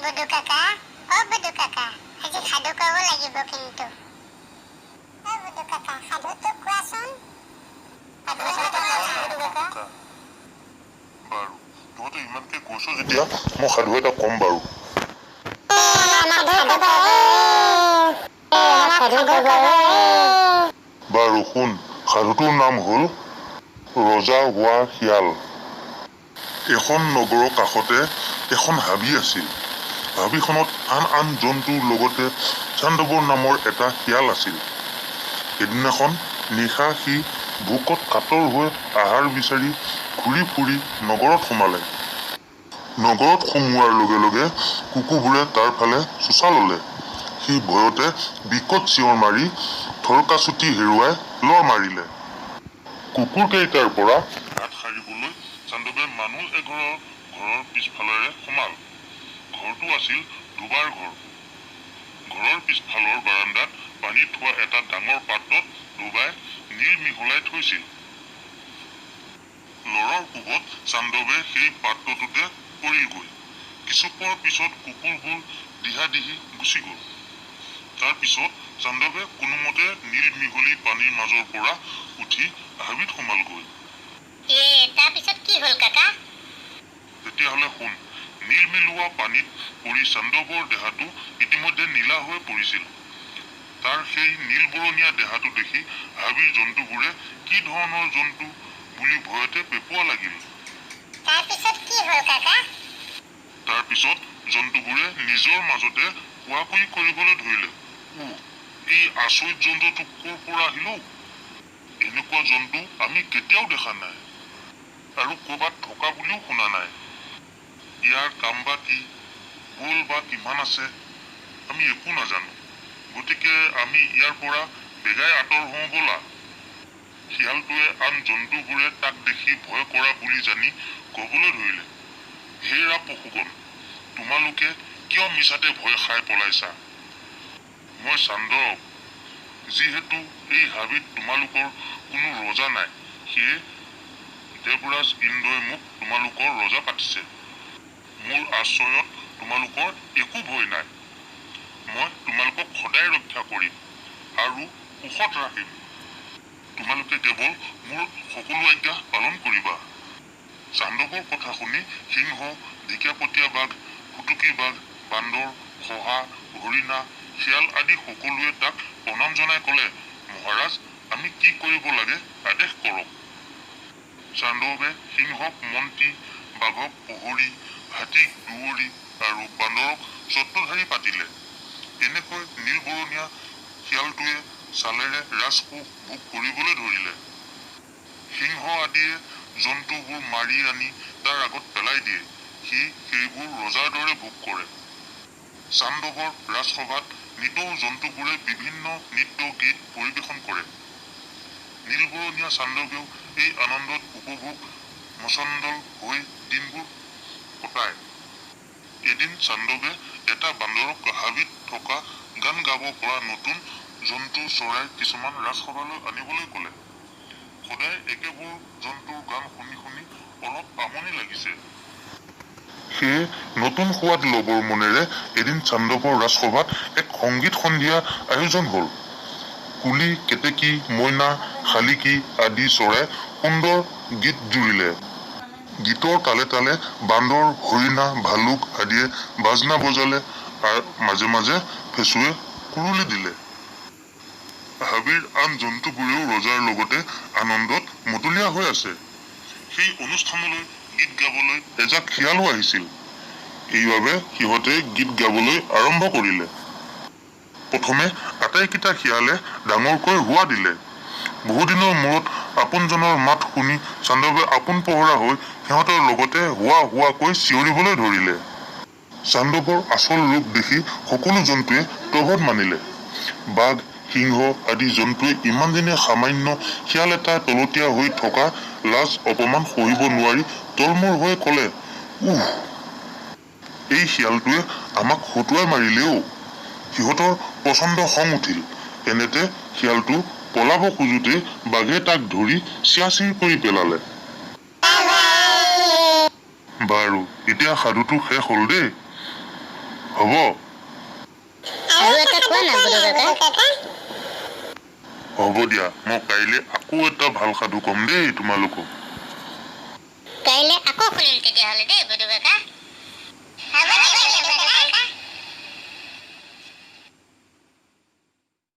বুদু কাকা, বুদু কাকা, আজি সাধু ক'ব লাগিব কিন্তু। বুদু কাকা, সাধুটো কোৱাচোন। বাৰু তহঁতে ইমানকে কৈছ যেতিয়া মই সাধু এটা ক'ম বাৰু। বাৰু শুন, সাধুটোৰ নাম হ'ল ৰজা হোৱা শিয়াল। এখন নগৰৰ কাষতে এখন হাবি আছিল। হাবিখনত আন আন জন্তুৰ লগতে চান্দবৰ নামৰ এটা শিয়াল আছিল। এদিনাখন নিশা সি ভোকত কাতৰ হৈ আহাৰ বিচাৰি ঘূৰি ফুৰি নগৰত সোমালে। নগৰত সোমোৱাৰ লগে লগে কুকুৰবোৰে তাৰ ফালে চোচা ল'লে। সি ভয়তে বিকট চিঞৰ মাৰি থৰকাচুটি হেৰুৱাই লৰ মাৰিলে। কুকুৰকেইটাৰ পৰা হাত সাৰিবলৈ চান্দৱে মানুহ এঘৰৰ ঘৰৰ পিছফালেৰে সোমাল। ঘৰটো আছিল দুবাৰ ঘৰ। ঘৰৰ পিছফালৰ বাৰাণ্ডাত পানী থোৱা এটা ডাঙৰ পাত্ৰত ডুবাই নীল মিহলাই থৈছিল। লৰৰ কোবত চান্দৱে সেই পাত্ৰটোতে পৰিলগৈ। কিছুপৰ পিছত কুকুৰবোৰ দিহা-দিহি গুচি গ'ল। তাৰ পিছত চান্দৱে কোনোমতে নীল মিহলি পানীৰ মাজৰ পৰা উঠি হাবিত সোমালগৈ। তাৰ পিছত কি হ'ল কাকা? তেতিয়াহ'লে শুন, নীল মিলোৱা পানীত পৰি চান্দৱৰ দেহাটো ইতিমধ্যে নীলা হৈ পৰিছিল। তাৰ সেই নীল বৰণীয়া দেহাটো দেখি হাবিৰ জন্তুবোৰে কি ধৰণৰ জন্তু বুলি ভয়তে পেপুৱা লাগিল। তাৰপিছত কি হ'ল কাকা? তাৰ পিছত জন্তুবোৰে নিজৰ মাজতে কোৱাকুই কৰিবলৈ ধৰিলে। এই আচৰিত জন্তুটো ক'ৰ পৰা আহিলো? এনেকুৱা জন্তু আমি কেতিয়াও দেখা নাই আৰু ক'ৰবাত থকা বুলিও শুনা নাই। ইয়াৰ কাম বা কি, বল বা কিমান আছে, আমি একো নাজানো। গতিকে আমি ইয়াৰ পৰা বেগাই আঁতৰ হওঁ ব'লা। শিয়ালটোৱে আন জন্তুবোৰে তাক দেখি ভয় কৰা বুলি জানি ক'বলৈ ধৰিলে, হেৰা পশুগণ, তোমালোকে কিয় মিছাতে ভয় খাই পলাইছা? মই চান্দৱ। যিহেতু এই হাবিত তোমালোকৰ কোনো ৰজা নাই, সেয়ে দেৱৰাজ ইন্দ্ৰই মোক তোমালোকৰ ৰজা পাতিছে। মোৰ আশ্ৰয়ত তোমালোকৰ একো ভয় নাই। মই তোমালোকক সদায় ৰক্ষা কৰিম আৰু সুখত ৰাখিম। তোমালোকে কেৱল মোৰ সকলো আজ্ঞা পালন কৰিবা। চান্দৱৰ কথা শুনি সিংহ, ঢেকীয়াপতীয়া বাঘ, ফুটুকী বাঘ, বান্দৰ, শহা, হৰিণা, শিয়াল আদি সকলোৱে তাক প্ৰণাম জনাই ক'লে, মহাৰাজ, আমি কি কৰিব লাগে আদেশ কৰক। চান্দৱে সিংহক মন্ত্ৰী, বাঘক প্ৰহৰী, হাতীক দুৱৰী আৰু বান্দৰক ছত্ৰধাৰী পাতিলে। এনেকৈ নীলবৰণীয়া শিয়ালটোৱে চালেৰে ৰাজসুখ ভোগ কৰিবলৈ ধৰিলে। সিংহ আদিয়ে জন্তুবোৰ মাৰি আনি তাৰ আগত পেলাই দিয়ে। সি সেইবোৰ ৰজাৰ দৰে ভোগ কৰে। চান্দৱৰ ৰাজসভাত নিতৌ জন্তুবোৰে বিভিন্ন নৃত্য গীত পৰিৱেশন কৰে। নীলবৰণীয়া চান্দৱেও এই আনন্দত উপভোগ মচন্দল হৈ দিনবোৰ কটায়। এদিন চান্দৱে এটা বান্দৰক হাবিত থকা গান গাব পৰা নতুন জন্তু চৰাই কিছুমান ৰাজসভালৈ আনিবলৈ ক'লে। সদায় একেবোৰ জন্তুৰ গান শুনি শুনি অলপ আমনি লাগিছে। সেয়ে নতুন সোৱাদ ল'বৰ মনেৰে এদিন চান্দৱৰ ৰাজসভাত এক সংগীত সন্ধিয়া আয়োজন হ'ল। কুলি, কেতেকী, মইনা, শালিকী আদি চৰাই সুন্দৰ গীত জুৰিলে। গীতৰ তালে তালে বান্দৰ, হৰিণা, ভালুক আদিয়ে বাজনা বজালে আৰু মাজে মাজে ফেচুৱে কুৰুলি দিলে। হাবিৰ আন জন্তুবোৰেও ৰজাৰ লগতে আনন্দত মতলীয়া হৈ আছে। সেই অনুষ্ঠানলৈ গীত গাবলৈ এজাক শিয়ালো আহিছিল। এইবাবে সিহঁতে গীত গাবলৈ আৰম্ভ কৰিলে। প্ৰথমে আটাইকেইটা শিয়ালে ডাঙৰকৈ হোৱা দিলে। বহুদিনৰ মূৰত আপোনজনৰ মাত শুনি চান্দৱে আপোন পহৰা হৈ সিহঁতৰ লগতে হোৱা হোৱাকৈ চিঞৰিবলৈ ধৰিলে। চান্দৱৰ আচল ৰূপ দেখি সকলো জন্তুৱে প্ৰভত মানিলে। বাঘ, সিংহ আদি জন্তুৱে ইমান দিনে সামান্য শিয়াল এটা তলতীয়া হৈ থকা লাজ অপমান সহিব নোৱাৰি তলমূৰ হৈ ক'লে, এই শিয়ালটোৱে আমাক হতুৱাই মাৰিলেও। সিহঁতৰ প্ৰচণ্ড খং উঠিল। এনেতে শিয়ালটো পলাব খোজোতে বাঘে তাক ধৰি চিয়াচিৰ কৰি পেলালে। বাৰু এতিয়া সাধুটো শেষ হ'ল দেই। হ'ব আৰু এটা কোৱা না বুঢ়া কাকা হ'ব দিয়া মই কাইলৈ আকৌ এটা ভাল সাধু কম দেই তোমালোকক কাইলৈ আকৌ শুনিম তেতিয়াহ'লে দেই বুঢ়া কাকা